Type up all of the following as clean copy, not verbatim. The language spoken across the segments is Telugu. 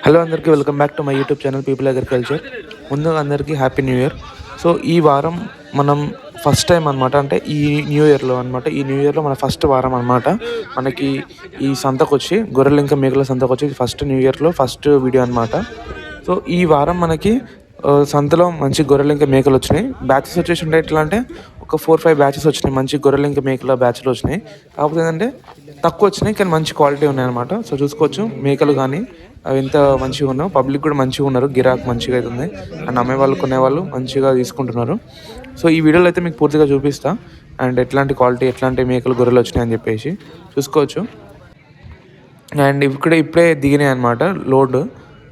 హలో అందరికీ welcome back to my YouTube channel people agriculture. ముందుగా అందరికీ హ్యాపీ న్యూ ఇయర్. సో ఈ వారం మనం ఫస్ట్ టైం అనమాట, అంటే ఈ న్యూ ఇయర్లో అనమాట, ఈ న్యూ ఇయర్లో మన ఫస్ట్ వారం అనమాట మనకి ఈ సంతకు వచ్చి గొర్రెలు ఇంకా మేకల సంతకు వచ్చి ఫస్ట్ న్యూ ఇయర్లో ఫస్ట్ వీడియో అనమాట. సో ఈ వారం మనకి సంతలో మంచి గొర్రెలు ఇంకా మేకలు వచ్చినాయి. బ్యాచెస్ వచ్చేసి ఉంటాయి. ఎట్లా అంటే ఒక 4-5 బ్యాచెస్ వచ్చినాయి, మంచి గొర్రెలు ఇంకా మేకల బ్యాచ్లు వచ్చినాయి. కాకపోతే ఏంటంటే తక్కువ వచ్చినాయి కానీ మంచి క్వాలిటీ ఉన్నాయి అనమాట. సో చూసుకోవచ్చు మేకలు కానీ అవి ఎంత మంచిగా ఉన్నావు. పబ్లిక్ కూడా మంచిగా ఉన్నారు, గిరాక్ మంచిగా అవుతుంది అండ్ అమ్మేవాళ్ళు కొనేవాళ్ళు మంచిగా తీసుకుంటున్నారు. సో ఈ వీడియోలో అయితే మీకు పూర్తిగా చూపిస్తా అండ్ ఎట్లాంటి క్వాలిటీ, ఎట్లాంటి మేకలు గొర్రెలు వచ్చినాయి అని చెప్పేసి చూసుకోవచ్చు. అండ్ ఇప్పుడే దిగినాయి అనమాట లోడ్.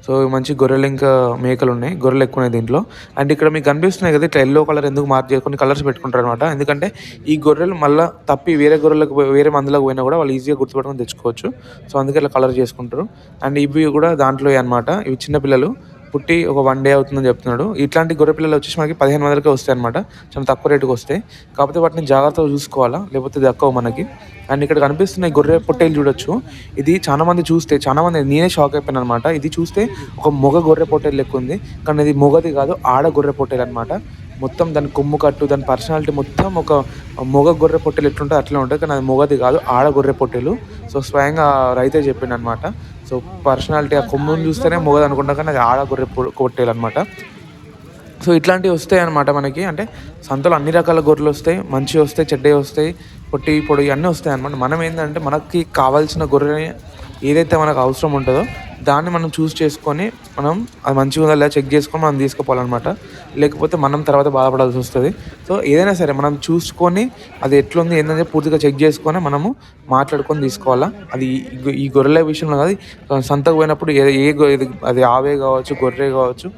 సో మంచి గొర్రెలు ఇంకా మేకలు ఉన్నాయి, గొర్రెలు ఎక్కువ ఉన్నాయి దీంట్లో. అండ్ ఇక్కడ మీకు కనిపిస్తున్నాయి కదా, ఇట్లా ఎల్లో కలర్ ఎందుకు మార్క్ చేసుకొని కలర్స్ పెట్టుకుంటారు అనమాట. ఎందుకంటే ఈ గొర్రెలు మళ్ళీ తప్పి వేరే మందులకు పోయినా కూడా వాళ్ళు ఈజీగా గుర్తుపెట్టుకొని తెచ్చుకోవచ్చు. సో అందుకే ఇట్లా కలర్ చేసుకుంటారు. అండ్ ఇవి కూడా దాంట్లో అనమాట. ఇవి చిన్నపిల్లలు పుట్టి ఒక 1 డే అవుతుందని చెప్తున్నాడు. ఇట్లాంటి గొర్రె పిల్లలు వచ్చేసి మనకి 1500కే వస్తాయి అనమాట. చాలా తక్కువ రేటుకి వస్తాయి. కాకపోతే వాటిని జాగ్రత్తగా చూసుకోవాలా, లేకపోతే దక్కవు మనకి. అండ్ ఇక్కడ కనిపిస్తున్న ఈ గొర్రె పొట్టేలు చూడొచ్చు. ఇది చాలా మంది నేనే షాక్ అయిపోయాను అనమాట. ఇది చూస్తే ఒక మొగ గొర్రె పొట్టేలు లెక్క ఉంది, కానీ ఇది మొగది కాదు, ఆడ గొర్రె పొట్టేలు అనమాట. మొత్తం దాని కొమ్ము కట్టు, దాని పర్సనాలిటీ మొత్తం ఒక మొగ గొర్రె పొట్టేలు ఎట్లుంటుంది అట్లా ఉంటుంది, కానీ అది మొగది కాదు, ఆడ గొర్రె పొట్టేలు. సో స్వయంగా రైతే చెప్పిండు అనమాట. సో పర్సనాలిటీ ఆ కొమ్మును చూస్తేనే మొగది అనుకుంటా, కానీ అది ఆడ గొర్రె పొట్టేలు అనమాట. సో ఇట్లాంటివి వస్తాయి అనమాట మనకి. అంటే సంతలో అన్ని రకాల గొర్రెలు వస్తాయి, మంచివి వస్తాయి, చెడ్డవి వస్తాయి, పొడి అన్నీ వస్తాయి అనమాట. మనం ఏంటంటే మనకి కావాల్సిన గొర్రెని ఏదైతే మనకు అవసరం ఉంటుందో దాన్ని మనం చూస్ చేసుకొని మనం అది మంచిగా ఉందా లేదా చెక్ చేసుకొని మనం తీసుకుపోవాలన్నమాట. లేకపోతే మనం తర్వాత బాధపడాల్సి వస్తుంది. సో ఏదైనా సరే మనం చూసుకొని అది ఎట్లుంది ఏంటంటే పూర్తిగా చెక్ చేసుకొని మనము మాట్లాడుకొని తీసుకోవాలా. అది ఈ గొర్రెల విషయంలో కాదు, సంతకు పోయినప్పుడు అది ఆవే కావచ్చు, గొర్రె కావచ్చు,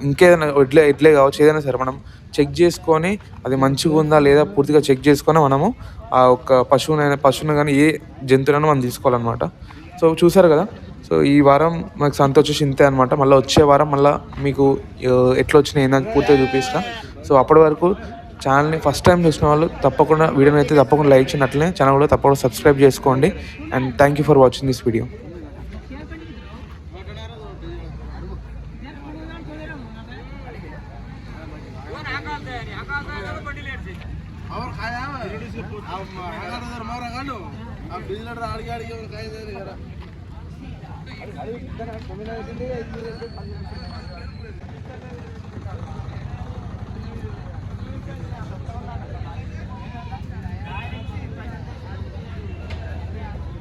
ఇంకేదైనా ఎడ్లే కావచ్చు, ఏదైనా సరే మనం చెక్ చేసుకొని అది మంచిగా ఉందా లేదా పూర్తిగా చెక్ చేసుకొని మనము ఆ ఒక్క పశువుని కానీ ఏ జంతువులను మనం తీసుకోవాలన్నమాట. సో చూసారు కదా. సో ఈ వారం మనకు సంత వచ్చేసి ఇంతే అనమాట. మళ్ళీ వచ్చే వారం మళ్ళీ మీకు ఎట్లా వచ్చినాయి ఏందని పూర్తిగా చూపిస్తా. సో అప్పటి వరకు ఛానల్ని ఫస్ట్ టైం చూసిన వాళ్ళు తప్పకుండా వీడియోని అయితే తప్పకుండా లైక్ చేయండి, అట్లనే ఛానల్ కూడా తప్పకుండా సబ్స్క్రైబ్ చేసుకోండి. And thank you for watching this video. और खाया अब मारा गानो अब बिजलर आड़ी खाई दे रे अरे